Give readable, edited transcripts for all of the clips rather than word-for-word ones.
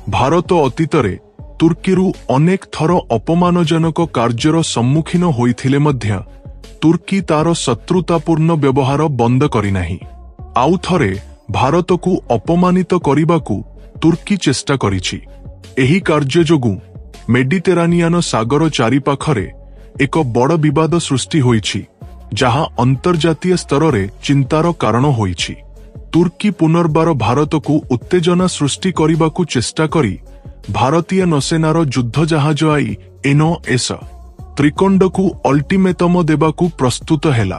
भारत अतीतरे तुर्कीरू अनेक थर अपमानजनक कार्यर सम्मुखीन होइथिले मध्य तुर्की तार शत्रुतापूर्ण व्यवहार बंद करिनाही। आउ थरे भारतकू अपमानित करिबाकू तुर्की चेष्टा करिछि। एही कार्य जोगु मेडिटेरानियन सागर चारिपाखरे एक बड़ विवाद सृष्टि होइछि, जहा अंतर्जातीय स्तर रे चिंतार कारण होइछि। तुर्की पुनर्बार भारतकू उत्तेजना सृष्टि करिबाकू चेष्टा करी भारतीय नौसेनार युद्ध जहाज INS त्रिकंडकू अल्टीमेटम देबाकू प्रस्तुत हेला।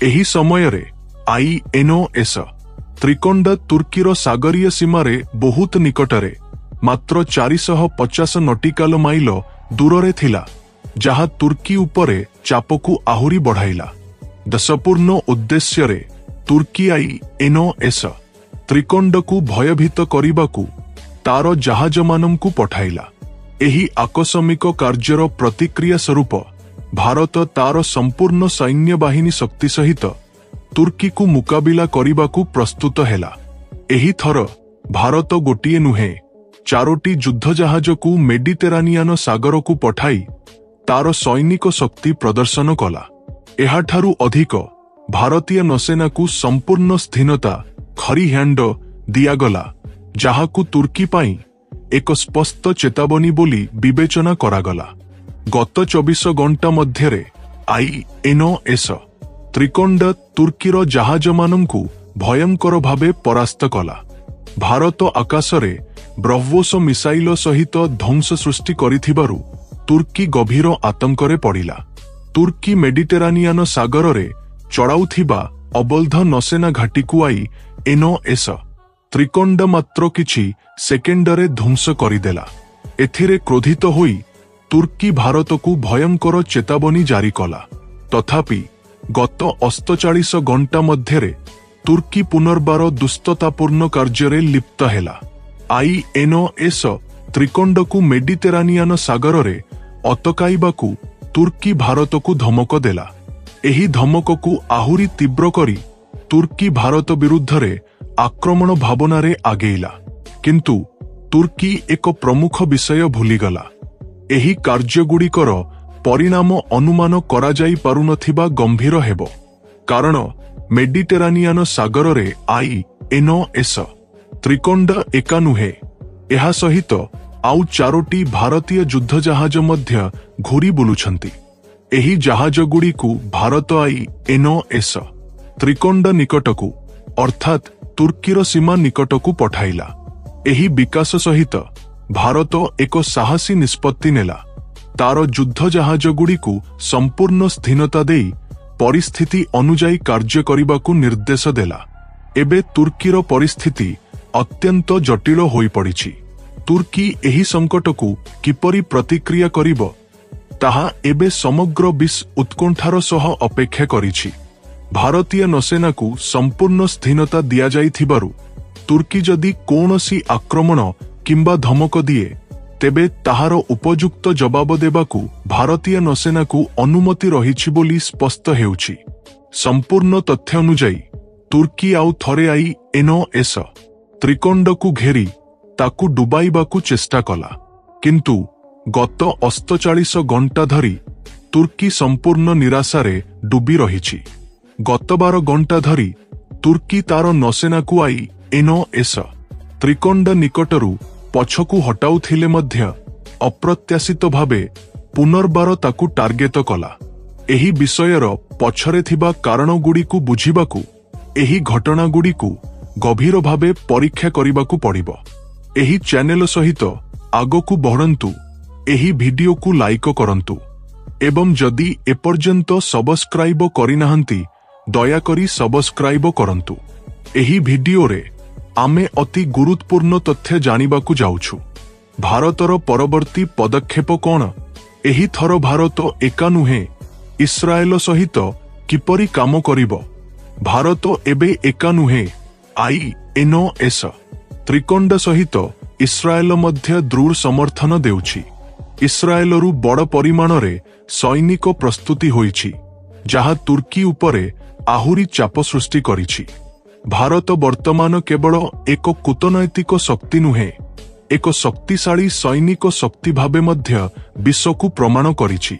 एही समयरे INS त्रिकंड तुर्कीर सागरीय सीमारे बहुत निकटरे मात्र 450 नॉटिकल माइल दूररे थिला, जहा तुर्की उपरे चापकू आहुरी बढ़ाइला। देशपूर्ण उद्देश्यरे तुर्की INS त्रिकंडकू भयभीत करिबाकू तार जहाजमानंकू पठाइला। एही आकस्मिक कार्यर प्रतिक्रिया स्वरूप भारत तार संपूर्ण सैन्य बाहिनी शक्ति सहित तुर्की को मुकाबिला करिबाकू प्रस्तुत हेला। एही थर भारत गोटिए नुहे 4टी युद्ध जहाजकू मेडिटेरानियन सागर को पठाई तार सैनिक शक्ति प्रदर्शन कला। एहाठारू अधिक भारतीय नौसेना को संपूर्ण स्थिरता खरी हैंड दियागला, जहाकू तुर्की पाई एक स्पष्ट चेतावनी बोली विवेचना करागला। गत 24 घंटा मध्यरे INS त्रिकंड तुर्कीर जहाजमानंकू भयंकर भावे परास्त कला। भारत आकाशरे ब्रह्मोस मिसाइल सहित ध्वंस सृष्टि करिथिबारु तुर्की गभीर आतंकरे पड़िला। तुर्की मेडिटेरानियन सागर रे चढ़ाउथिबा अबोध नौसेना घाटीकू INS त्रिकंड मात्र किछि सेकेंडरे ध्वंस करिदेला। एथिरे क्रोधित होई तुर्की भारतकू भयंकर चेतावनी जारी कला। तथापि गत 48 घंटा मध्यरे तुर्की पुनर्बार दुष्टतापूर्ण कार्ୟରେ लिप्त हेला। INS त्रिकंडकू मेडिटेरानियन सागर रे अटकाइबाकू तुर्की भारतकू धमक देला। एही धमककू आहुरी तीव्र करी तुर्की भारत विरुद्धरे आक्रमण भावनारे आगेइला। किंतु तुर्की एक प्रमुख विषय भूलीगला। एही कार्यगुड़िकर परिणाम अनुमान करा जाई पारुनथिबा गंभीर हेबो, कारण मेडिटेरानियन सागर रे INS त्रिकंड एका नुहे, एहा सहित आउ 4टी भारतीय युद्ध जहाज मध्य घूरी बुलुछंती। एही जहाजगुड़िकू भारत INS त्रिकंड निकटकू अर्थात तुर्कीर सीमा निकटकू पठाइला। एही विकास सहित भारत एक साहसी निष्पत्ति नेला। तार युद्ध जहाजगुड़िकू संपूर्ण स्थिरता देई परिस्थिति अनुजाई कार्य करिबाकू निर्देश देला। एबे तुर्कीर परिस्थिति अत्यंत जटिल होई पड़िछि। तुर्की एही संकटकू किपरि प्रतिक्रिया करिबो ताहा एबे समग्र विश्व उत्कंठार सह अपेक्षा करिछि। भारतीय नौसेनाकू संपूर्ण स्थिरता दिया जाइथिबारु तुर्की जदि कोनोसी आक्रमण किंबा धमक दिए तेबे ताहार उपयुक्त जवाब देबाकू भारतीय नौसेनाकू अनुमति रहिछि बोली स्पष्ट हेउछि। संपूर्ण तथ्य अनुजाई तुर्की आउ थरे INS त्रिकंडकू घेरी ताकू डुबाइबाकू चेष्टा कला। किंतु गत 48 घंटा धरी तुर्की संपूर्ण निराशारे डुबी रहिछि। गत 12 घंटा धरी तुर्की तार नौसेनाकू INS त्रिकंड निकटरू पछकू हटाउथिले मध्य अप्रत्याशित भावे पुनर्बार ताकू टार्गेट कला। एही विषयर पछरे थिबा कारणगुड़िकू बुझिबाकू एही घटनागुड़िकू गभीर भावे परीक्षा करिबाकू पड़िबो। एही चैनल सहित आगकू बढ़ंतु, एही वीडियो को लाइक करंतु एवं जदि एपर्यंत सब्सक्राइब करिनाहंती दयाकरी सब्सक्राइब करंतु। एही वीडियो रे आमे अति गुरुत्वपूर्ण तथ्य जानिबाकू जाउछु। भारतर परवर्ती पदक्षेप कोन? एही थर भारत एका नुहे इस्राएल सहित किपरि काम करिबो? भारत एबे एका नुहे INS त्रिकंड सहित इस्राएल मध्य दृढ़ समर्थन देउछि। इस्राएलरू बड़ परिमाण रे सैनिक प्रस्तुति होइछि, जहा तुर्की उपरे आहुरी चाप सृष्टि करिछि। भारत वर्तमान केवल एक कूटनैतिक शक्ति नुहे, ଏକ ଶକ୍ତିଶାଳୀ ସୈନିକ ଶକ୍ତି ଭାବେ ମଧ୍ୟ ବିଶ୍ୱକୁ ପ୍ରମାଣ କରିଛି।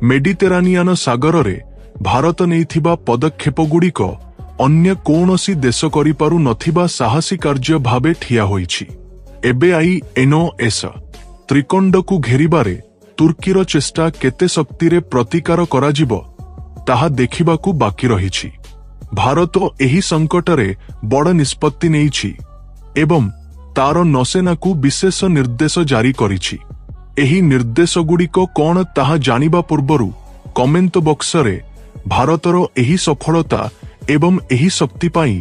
ମେଡିଟେରାନିଆନ ସାଗରରେ ଭାରତ ନେଇଥିବା ପଦକ୍ଷେପଗୁଡ଼ିକ ଅନ୍ୟ କୌଣସି ଦେଶ କରିପାରୁ ନଥିବା ସାହସୀ କାର୍ଯ୍ୟ ଭାବେ ଠିଆ ହୋଇଛି। ଏବେ INOS ତ୍ରିକଣ୍ଡକୁ ଘେରିବାରେ ତୁର୍କୀର ଚେଷ୍ଟା କେତେ ଶକ୍ତିରେ ପ୍ରତିକାର କରାଯିବ ତାହା ଦେଖିବାକୁ ବାକି ରହିଛି। ଭାରତ ଏହି ସଙ୍କଟରେ ବଡ଼ ନିଷ୍ପତ୍ତି ନେଇଛି ଏବଂ ତାର ନୌସେନାକୁ ବିଶେଷ ନିର୍ଦ୍ଦେଶ ଜାରି କରିଛି। ଏହି ନିର୍ଦ୍ଦେଶଗୁଡ଼ିକ କ'ଣ ତାହା ଜାଣିବା ପୂର୍ବରୁ କମେଣ୍ଟ ବକ୍ସରେ ଭାରତର ଏହି ସଫଳତା ଏବଂ ଏହି ଶକ୍ତି ପାଇଁ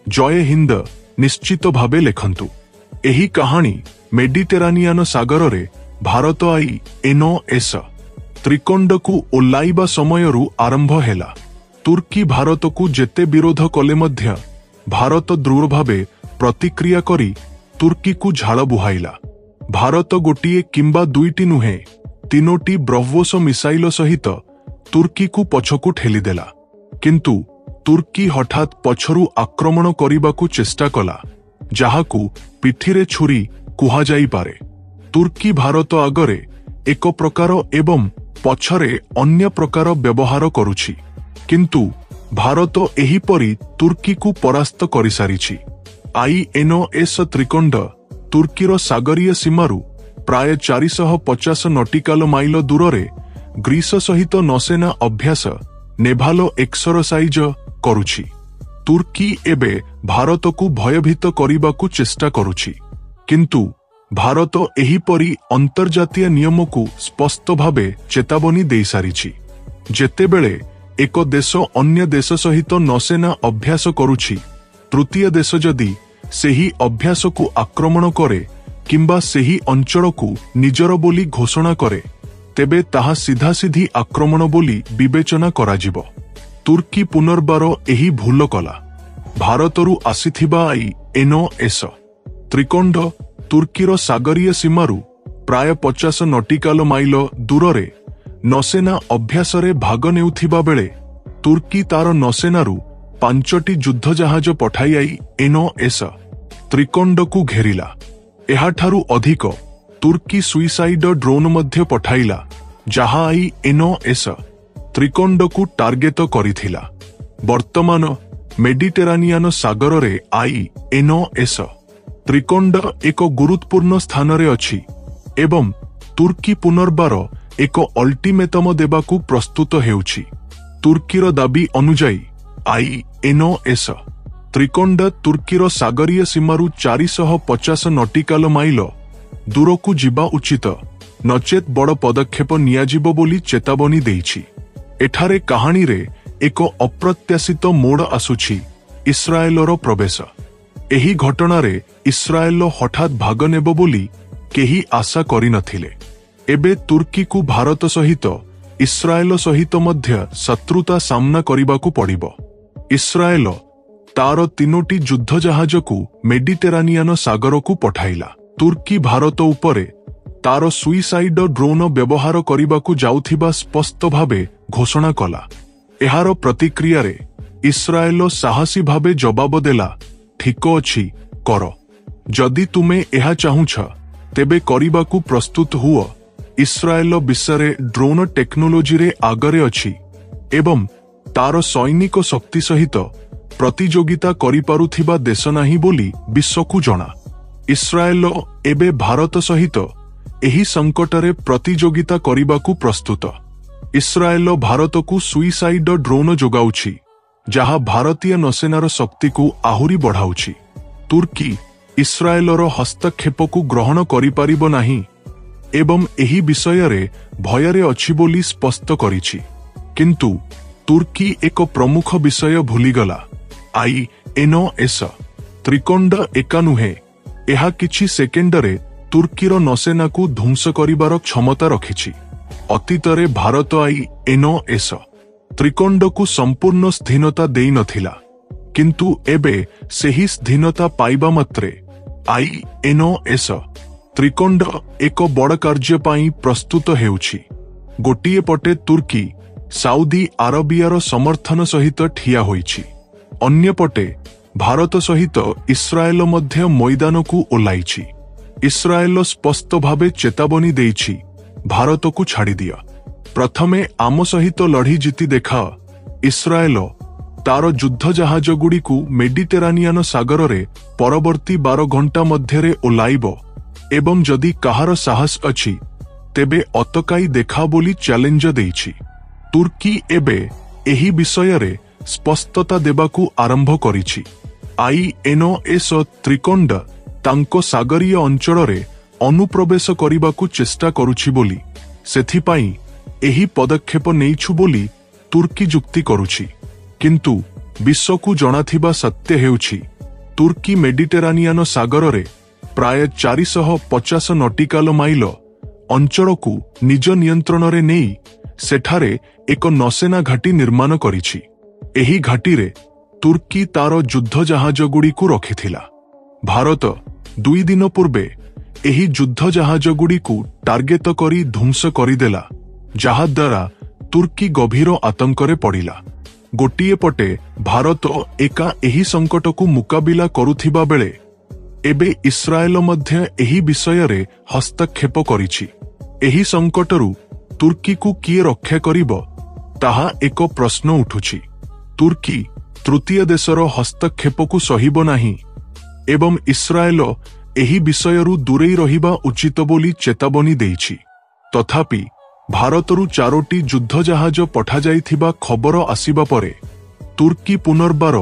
ଜୟ ହିନ୍ଦ ନିଶ୍ଚିତ ଭାବେ ଲେଖନ୍ତୁ। ଏହି କାହାଣୀ ମେଡିଟେରାନିଆନ ସାଗରରେ ଭାରତ INOS ତ୍ରିକଣ୍ଡକୁ ଓହ୍ଲାଇବା ସମୟରୁ ଆରମ୍ଭ ହେଲା। ତୁର୍କୀ ଭାରତକୁ ଯେତେ ବିରୋଧ କଲେ ମଧ୍ୟ ଭାରତ ଦୃଢ଼ ଭାବେ ପ୍ରତିକ୍ରିୟା କରି ତୁର୍କୀକୁ ଝାଳ ବୁହାଇଲା। ଭାରତ ଗୋଟିଏ କିମ୍ବା ଦୁଇଟି ନୁହେଁ, 3ଟି ବ୍ରହ୍ମୋସ ମିସାଇଲ ସହିତ ତୁର୍କୀକୁ ପଛକୁ ଠେଲିଦେଲା। କିନ୍ତୁ ତୁର୍କୀ ହଠାତ୍ ପଛରୁ ଆକ୍ରମଣ କରିବାକୁ ଚେଷ୍ଟା କଲା, ଯାହାକୁ ପିଠିରେ ଛୁରୀ କୁହାଯାଇପାରେ। ତୁର୍କୀ ଭାରତ ଆଗରେ ଏକ ପ୍ରକାର ଏବଂ ପଛରେ ଅନ୍ୟ ପ୍ରକାର ବ୍ୟବହାର କରୁଛି, କିନ୍ତୁ ଭାରତ ଏହିପରି ତୁର୍କୀକୁ ପରାସ୍ତ କରିସାରିଛି। INOS ତ୍ରିକଣ୍ଡ ତୁର୍କୀର ସାଗରୀୟ ସୀମାରୁ ପ୍ରାୟ 450 ନଟିକାଲ ମାଇଲ ଦୂରରେ ଗ୍ରୀସ ସହିତ ନୌସେନା ଅଭ୍ୟାସ ନେଭାଲ ଏକ୍ସରସାଇଜ କରୁଛି। ତୁର୍କୀ ଏବେ ଭାରତକୁ ଭୟଭୀତ କରିବାକୁ ଚେଷ୍ଟା କରୁଛି, କିନ୍ତୁ ଭାରତ ଏହିପରି ଅନ୍ତର୍ଜାତୀୟ ନିୟମକୁ ସ୍ପଷ୍ଟ ଭାବେ ଚେତାବନୀ ଦେଇସାରିଛି। ଯେତେବେଳେ ଏକ ଦେଶ ଅନ୍ୟ ଦେଶ ସହିତ ନୌସେନା ଅଭ୍ୟାସ କରୁଛି, ତୃତୀୟ ଦେଶ ଯଦି ସେହି ଅଭ୍ୟାସକୁ ଆକ୍ରମଣ କରେ କିମ୍ବା ସେହି ଅଞ୍ଚଳକୁ ନିଜର ବୋଲି ଘୋଷଣା କରେ, ତେବେ ତାହା ସିଧାସିଧି ଆକ୍ରମଣ ବୋଲି ବିବେଚନା କରାଯିବ। ତୁର୍କୀ ପୁନର୍ବାର ଏହି ଭୁଲ କଲା। ଭାରତରୁ ଆସିଥିବା INOS ତ୍ରିକଣ୍ଡ ତୁର୍କୀର ସାଗରୀୟ ସୀମାରୁ ପ୍ରାୟ 50 ନଟିକାଲ ମାଇଲ ଦୂରରେ ନୌସେନା ଅଭ୍ୟାସରେ ଭାଗ ନେଉଥିବା ବେଳେ ତୁର୍କୀ ତାର ନୌସେନାରୁ 5ଟି ଯୁଦ୍ଧ ଜାହାଜ ପଠାଇ INOS ତ୍ରିକଣ୍ଡକୁ ଘେରିଲା। ଏହାଠାରୁ ଅଧିକ ତୁର୍କୀ ସୁଇସାଇଡ ଡ୍ରୋନ୍ ମଧ୍ୟ ପଠାଇଲା, ଯାହା INOS ତ୍ରିକଣ୍ଡକୁ ଟାର୍ଗେଟ କରିଥିଲା। ବର୍ତ୍ତମାନ ମେଡିଟେରାନିଆନ ସାଗରରେ INOS ତ୍ରିକଣ୍ଡ ଏକ ଗୁରୁତ୍ୱପୂର୍ଣ୍ଣ ସ୍ଥାନରେ ଅଛି ଏବଂ ତୁର୍କୀ ପୁନର୍ବାର ଏକ ଅଲ୍ଟିମେଟମ ଦେବାକୁ ପ୍ରସ୍ତୁତ ହେଉଛି। ତୁର୍କୀର ଦାବି ଅନୁଯାୟୀ INOS ତ୍ରିକଣ୍ଡ ତୁର୍କୀର ସାଗରୀୟ ସୀମାରୁ 450 ନଟିକାଲ ମାଇଲ ଦୂରକୁ ଯିବା ଉଚିତ, ନଚେତ୍ ବଡ଼ ପଦକ୍ଷେପ ନିଆଯିବ ବୋଲି ଚେତାବନୀ ଦେଇଛି। ଏଠାରେ କାହାଣୀରେ ଏକ ଅପ୍ରତ୍ୟାଶିତ ମୋଡ଼ ଆସୁଛି, ଇସ୍ରାଏଲର ପ୍ରବେଶ। ଏହି ଘଟଣାରେ ଇସ୍ରାଏଲ ହଠାତ୍ ଭାଗ ନେବ ବୋଲି କେହି ଆଶା କରିନଥିଲେ। ଏବେ ତୁର୍କୀକୁ ଭାରତ ସହିତ ଇସ୍ରାଏଲ ସହିତ ମଧ୍ୟ ଶତ୍ରୁତା ସାମ୍ନା କରିବାକୁ ପଡ଼ିବ। ଇସ୍ରାଏଲ ତାର 3ଟି ଯୁଦ୍ଧ ଜାହାଜକୁ ମେଡିଟେରାନିଆନ ସାଗରକୁ ପଠାଇଲା। ତୁର୍କୀ ଭାରତ ଉପରେ ତାର ସୁଇସାଇଡ ଡ୍ରୋନ୍ ବ୍ୟବହାର କରିବାକୁ ଯାଉଥିବା ସ୍ପଷ୍ଟ ଭାବେ ଘୋଷଣା କଲା। ଏହାର ପ୍ରତିକ୍ରିୟାରେ ଇସ୍ରାଏଲ ସାହସୀ ଭାବେ ଜବାବ ଦେଲା, ଠିକ ଅଛି, କର। ଯଦି ତୁମେ ଏହା ଚାହୁଁଛ, ତେବେ କରିବାକୁ ପ୍ରସ୍ତୁତ ହୁଅ। ଇସ୍ରାଏଲ ବିଶ୍ୱରେ ଡ୍ରୋନ୍ ଟେକ୍ନୋଲୋଜିରେ ଆଗରେ ଅଛି ଏବଂ ତାର ସୈନିକ ଶକ୍ତି ସହିତ ପ୍ରତିଯୋଗିତା କରିପାରୁଥିବା ଦେଶ ନାହିଁ ବୋଲି ବିଶ୍ୱକୁ ଜଣା। ଇସ୍ରାଏଲ ଏବେ ଭାରତ ସହିତ ଏହି ସଙ୍କଟରେ ପ୍ରତିଯୋଗିତା କରିବାକୁ ପ୍ରସ୍ତୁତ। ଇସ୍ରାଏଲ ଭାରତକୁ ସୁଇସାଇଡ ଡ୍ରୋନ୍ ଯୋଗାଉଛି, ଯାହା ଭାରତୀୟ ନୌସେନାର ଶକ୍ତିକୁ ଆହୁରି ବଢ଼ାଉଛି। ତୁର୍କୀ ଇସ୍ରାଏଲର ହସ୍ତକ୍ଷେପକୁ ଗ୍ରହଣ କରିପାରିବ ନାହିଁ ଏବଂ ଏହି ବିଷୟରେ ଭୟରେ ଅଛି ବୋଲି ସ୍ପଷ୍ଟ କରିଛି। କିନ୍ତୁ ତୁର୍କୀ ଏକ ପ୍ରମୁଖ ବିଷୟ ଭୁଲିଗଲା। INOS ତ୍ରିକଣ୍ଡ ଏକା ନୁହେଁ, ଏହା କିଛି ସେକେଣ୍ଡରେ ତୁର୍କୀର ନୌସେନାକୁ ଧ୍ୱଂସ କରିବାର କ୍ଷମତା ରଖିଛି। ଅତୀତରେ ଭାରତ INOS ତ୍ରିକଣ୍ଡକୁ ସମ୍ପୂର୍ଣ୍ଣ ସ୍ୱାଧୀନତା ଦେଇନଥିଲା, କିନ୍ତୁ ଏବେ ସେହି ସ୍ୱାଧୀନତା ପାଇବା ମାତ୍ରେ INOS ତ୍ରିକଣ୍ଡ ଏକ ବଡ଼ କାର୍ଯ୍ୟ ପାଇଁ ପ୍ରସ୍ତୁତ ହେଉଛି। ଗୋଟିଏ ପଟେ ତୁର୍କୀ ସାଉଦି ଆରବିଆର ସମର୍ଥନ ସହିତ ଠିଆ ହୋଇଛି, ଅନ୍ୟପଟେ ଭାରତ ସହିତ ଇସ୍ରାଏଲ ମଧ୍ୟ ମଇଦାନକୁ ଓହ୍ଲାଇଛି। ଇସ୍ରାଏଲ ସ୍ପଷ୍ଟ ଭାବେ ଚେତାବନୀ ଦେଇଛି, ଭାରତକୁ ଛାଡ଼ିଦିଅ। ପ୍ରଥମେ ଆମ ସହିତ ଲଢ଼ି ଜିତି ଦେଖାଅ। ଇସ୍ରାଏଲ ତାର ଯୁଦ୍ଧ ଜାହାଜଗୁଡ଼ିକୁ ମେଡିଟେରାନିଆନ ସାଗରରେ ପରବର୍ତ୍ତୀ 12 ଘଣ୍ଟା ମଧ୍ୟରେ ଓହ୍ଲାଇବ ଏବଂ ଯଦି କାହାର ସାହସ ଅଛି ତେବେ ଅଟକାଇ ଦେଖାଅ ବୋଲି ଚ୍ୟାଲେଞ୍ଜ ଦେଇଛି। ତୁର୍କୀ ଏବେ ଏହି ବିଷୟରେ ସ୍ପଷ୍ଟତା ଦେବାକୁ ଆରମ୍ଭ କରିଛି। INS ତ୍ରିକଣ୍ଡ ତାଙ୍କ ସାଗରୀୟ ଅଞ୍ଚଳରେ ଅନୁପ୍ରବେଶ କରିବାକୁ ଚେଷ୍ଟା କରୁଛି ବୋଲି, ସେଥିପାଇଁ ଏହି ପଦକ୍ଷେପ ନେଇଛୁ ବୋଲି ତୁର୍କୀ ଯୁକ୍ତି କରୁଛି। କିନ୍ତୁ ବିଶ୍ୱକୁ ଜଣାଥିବା ସତ୍ୟ ହେଉଛି, ତୁର୍କୀ ମେଡିଟେରାନିଆନ ସାଗରରେ ପ୍ରାୟ 450 ନଟିକାଲ ମାଇଲ ଅଞ୍ଚଳକୁ ନିଜ ନିୟନ୍ତ୍ରଣରେ ନେଇ ସେଠାରେ ଏକ ନୌସେନା ଘାଟି ନିର୍ମାଣ କରିଛି। ଏହି ଘାଟିରେ ତୁର୍କୀ ତାର ଯୁଦ୍ଧ ଜାହାଜଗୁଡ଼ିକୁ ରଖିଥିଲା। ଭାରତ 2 ଦିନ ପୂର୍ବେ ଏହି ଯୁଦ୍ଧ ଜାହାଜଗୁଡ଼ିକୁ ଟାର୍ଗେଟ କରି ଧ୍ୱଂସ କରିଦେଲା, ଯାହାଦ୍ୱାରା ତୁର୍କୀ ଗଭୀର ଆତଙ୍କରେ ପଡ଼ିଲା। ଗୋଟିଏ ପଟେ ଭାରତ ଏକା ଏହି ସଂକଟକୁ ମୁକାବିଲା କରୁଥିବା ବେଳେ ଏବେ ଇସ୍ରାଏଲ ମଧ୍ୟ ଏହି ବିଷୟରେ ହସ୍ତକ୍ଷେପ କରିଛି। ଏହି ସଂକଟରୁ ତୁର୍କୀକୁ କିଏ ରକ୍ଷା କରିବ, ତାହା ଏକ ପ୍ରଶ୍ନ ଉଠୁଛି। ତୁର୍କୀ ତୃତୀୟ ଦେଶର ହସ୍ତକ୍ଷେପକୁ ସହିବ ନାହିଁ ଏବଂ ଇସ୍ରାଏଲ ଏହି ବିଷୟରୁ ଦୂରେଇ ରହିବା ଉଚିତ ବୋଲି ଚେତାବନୀ ଦେଇଛି। ତଥାପି ଭାରତରୁ 4ଟି ଯୁଦ୍ଧ ଜାହାଜ ପଠାଯାଇଥିବା ଖବର ଆସିବା ପରେ ତୁର୍କୀ ପୁନର୍ବାର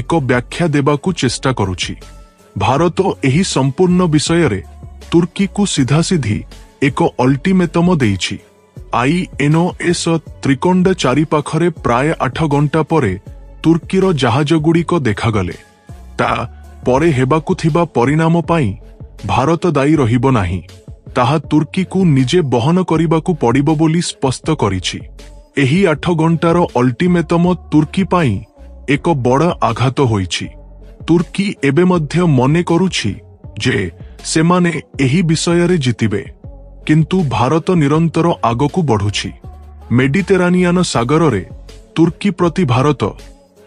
ଏକ ବ୍ୟାଖ୍ୟା ଦେବାକୁ ଚେଷ୍ଟା କରୁଛି। ଭାରତ ଏହି ସମ୍ପୂର୍ଣ୍ଣ ବିଷୟରେ ତୁର୍କୀକୁ ସିଧାସିଧି ଏକ ଅଲ୍ଟିମେଟମ ଦେଇଛି। INS ତ୍ରିକଣ୍ଡ ଚାରିପାଖରେ ପ୍ରାୟ 8 ଘଣ୍ଟା ପରେ ତୁର୍କୀର ଜାହାଜଗୁଡ଼ିକ ଦେଖାଗଲେ ତା ପରେ ହେବାକୁ ଥିବା ପରିଣାମ ପାଇଁ ଭାରତ ଦାୟୀ ରହିବ ନାହିଁ। ତାହା ତୁର୍କୀକୁ ନିଜେ ବହନ କରିବାକୁ ପଡ଼ିବ ବୋଲି ସ୍ପଷ୍ଟ କରିଛି। ଏହି 8 ଘଣ୍ଟାର ଅଲ୍ଟିମେଟମ ତୁର୍କୀ ପାଇଁ ଏକ ବଡ଼ ଆଘାତ ହୋଇଛି। ତୁର୍କୀ ଏବେ ମଧ୍ୟ ମନେ କରୁଛି ଯେ ସେମାନେ ଏହି ବିଷୟରେ ଜିତିବେ, କିନ୍ତୁ ଭାରତ ନିରନ୍ତର ଆଗକୁ ବଢ଼ୁଛି। ମେଡିଟେରାନିଆନ ସାଗରରେ ତୁର୍କୀ ପ୍ରତି ଭାରତ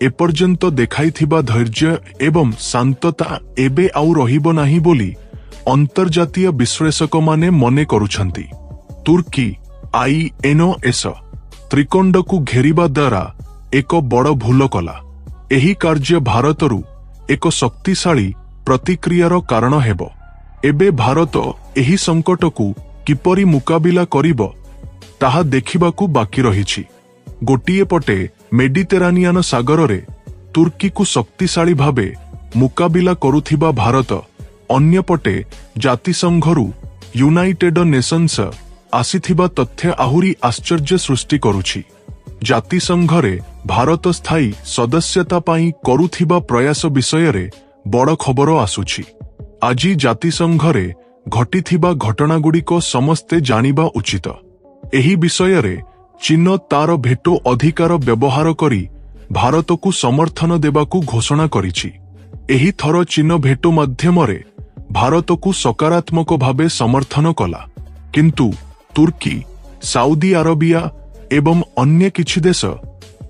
ଏପର୍ଯ୍ୟନ୍ତ ଦେଖାଇଥିବା ଧୈର୍ଯ୍ୟ ଏବଂ ଶାନ୍ତତା ଏବେ ଆଉ ରହିବ ନାହିଁ ବୋଲି ଅନ୍ତର୍ଜାତୀୟ ବିଶ୍ଳେଷକମାନେ ମନେ କରୁଛନ୍ତି। ତୁର୍କୀ INS ତ୍ରିକଣ୍ଡକୁ ଘେରିବା ଦ୍ୱାରା ଏକ ବଡ଼ ଭୁଲ କଲା। ଏହି କାର୍ଯ୍ୟ ଭାରତରୁ ଏକ ଶକ୍ତିଶାଳୀ ପ୍ରତିକ୍ରିୟାର କାରଣ ହେବ। ଏବେ ଭାରତ ଏହି ସଂକଟକୁ କିପରି ମୁକାବିଲା କରିବ ତାହା ଦେଖିବାକୁ ବାକି ରହିଛି। ଗୋଟିଏ ପଟେ ମେଡିଟେରାନିଆନ ସାଗରରେ ତୁର୍କୀକୁ ଶକ୍ତିଶାଳୀ ଭାବେ ମୁକାବିଲା କରୁଥିବା ଭାରତ, ଅନ୍ୟପଟେ ଜାତିସଂଘରୁ ୟୁନାଇଟେଡ୍ ନେସନ୍ସ ଆସିଥିବା ତଥ୍ୟ ଆହୁରି ଆଶ୍ଚର୍ଯ୍ୟ ସୃଷ୍ଟି କରୁଛି। ଜାତିସଂଘରେ ଭାରତ ସ୍ଥାୟୀ ସଦସ୍ୟତା ପାଇଁ କରୁଥିବା ପ୍ରୟାସ ବିଷୟରେ ବଡ଼ ଖବର ଆସୁଛି। ଆଜି ଜାତିସଂଘରେ ଘଟିଥିବା ଘଟଣାଗୁଡ଼ିକ ସମସ୍ତେ ଜାଣିବା ଉଚିତ। ଏହି ବିଷୟରେ ଚୀନ ତାର ଭେଟୋ ଅଧିକାର ବ୍ୟବହାର କରି ଭାରତକୁ ସମର୍ଥନ ଦେବାକୁ ଘୋଷଣା କରିଛି। ଏହି ଥର ଚୀନ ଭେଟୋ ମାଧ୍ୟମରେ ଭାରତକୁ ସକାରାତ୍ମକ ଭାବେ ସମର୍ଥନ କଲା, କିନ୍ତୁ ତୁର୍କୀ, ସାଉଦି ଆରବିଆ ଏବଂ ଅନ୍ୟ କିଛି ଦେଶ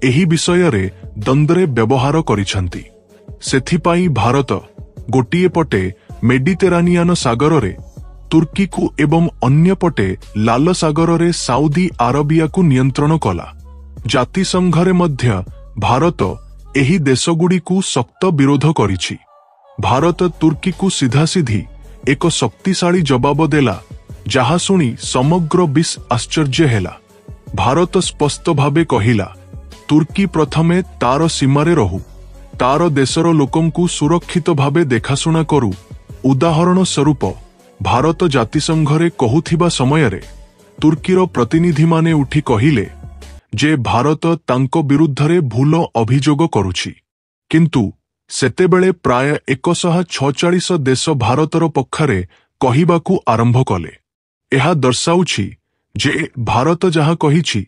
ଏହି ବିଷୟରେ ଦ୍ୱନ୍ଦ୍ୱରେ ବ୍ୟବହାର କରିଛନ୍ତି। ସେଥିପାଇଁ ଭାରତ ଗୋଟିଏ ପଟେ ମେଡିଟେରାନିଆନ ସାଗରରେ ତୁର୍କୀକୁ ଏବଂ ଅନ୍ୟପଟେ ଲାଲ ସାଗରରେ ସାଉଦି ଆରବିଆକୁ ନିୟନ୍ତ୍ରଣ କଲା। ଜାତିସଂଘରେ ମଧ୍ୟ ଭାରତ ଏହି ଦେଶଗୁଡ଼ିକୁ ଶକ୍ତ ବିରୋଧ କରିଛି। ଭାରତ ତୁର୍କୀକୁ ସିଧାସିଧି ଏକ ଶକ୍ତିଶାଳୀ ଜବାବ ଦେଲା, ଯାହା ଶୁଣି ସମଗ୍ର ବିଶ୍ୱ ଆଶ୍ଚର୍ଯ୍ୟ ହେଲା। ଭାରତ ସ୍ପଷ୍ଟ ଭାବେ କହିଲା, ତୁର୍କୀ ପ୍ରଥମେ ତାର ସୀମାରେ ରହୁ, ତାର ଦେଶର ଲୋକଙ୍କୁ ସୁରକ୍ଷିତ ଭାବେ ଦେଖାଶୁଣା କରୁ। ଉଦାହରଣ ସ୍ୱରୂପ ଭାରତ ଜାତିସଂଘରେ କହୁଥିବା ସମୟରେ ତୁର୍କୀର ପ୍ରତିନିଧିମାନେ ଉଠି କହିଲେ ଯେ ଭାରତ ତାଙ୍କ ବିରୁଦ୍ଧରେ ଭୁଲ ଅଭିଯୋଗ କରୁଛି, କିନ୍ତୁ ସେତେବେଳେ ପ୍ରାୟ 146 ଦେଶ ଭାରତର ପକ୍ଷରେ କହିବାକୁ ଆରମ୍ଭ କଲେ। ଏହା ଦର୍ଶାଉଛି ଯେ ଭାରତ ଯାହା କହିଛି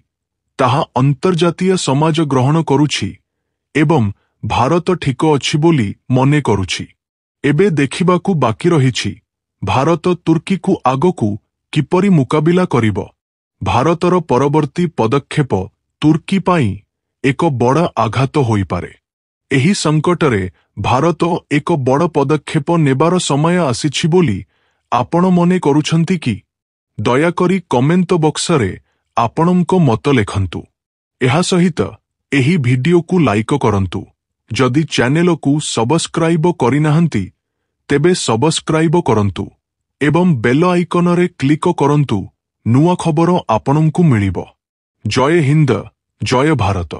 ତାହା ଅନ୍ତର୍ଜାତୀୟ ସମାଜ ଗ୍ରହଣ କରୁଛି ଏବଂ ଭାରତ ଠିକ ଅଛି ବୋଲି ମନେ କରୁଛି। ଏବେ ଦେଖିବାକୁ ବାକି ରହିଛି ଭାରତ ତୁର୍କୀକୁ ଆଗକୁ କିପରି ମୁକାବିଲା କରିବ। ଭାରତର ପରବର୍ତ୍ତୀ ପଦକ୍ଷେପ ତୁର୍କୀ ପାଇଁ ଏକ ବଡ଼ ଆଘାତ ହୋଇପାରେ। ଏହି ସଂକଟରେ ଭାରତ ଏକ ବଡ଼ ପଦକ୍ଷେପ ନେବାର ସମୟ ଆସିଛି ବୋଲି ଆପଣ ମନେ କରୁଛନ୍ତି କି? ଦୟାକରି କମେଣ୍ଟ ବକ୍ସରେ ଆପଣଙ୍କ ମତ ଲେଖନ୍ତୁ। ଏହା ସହିତ ଏହି ଭିଡିଓକୁ ଲାଇକ୍ କରନ୍ତୁ। ଯଦି ଚ୍ୟାନେଲକୁ ସବସ୍କ୍ରାଇବ କରିନାହାନ୍ତି ତେବେ ସବସ୍କ୍ରାଇବ କରନ୍ତୁ ଏବଂ ବେଲ ଆଇକନରେ କ୍ଲିକ୍ କରନ୍ତୁ। ନୂଆ ଖବର ଆପଣଙ୍କୁ ମିଳିବ। ଜୟ ହିନ୍ଦ, ଜୟ ଭାରତ।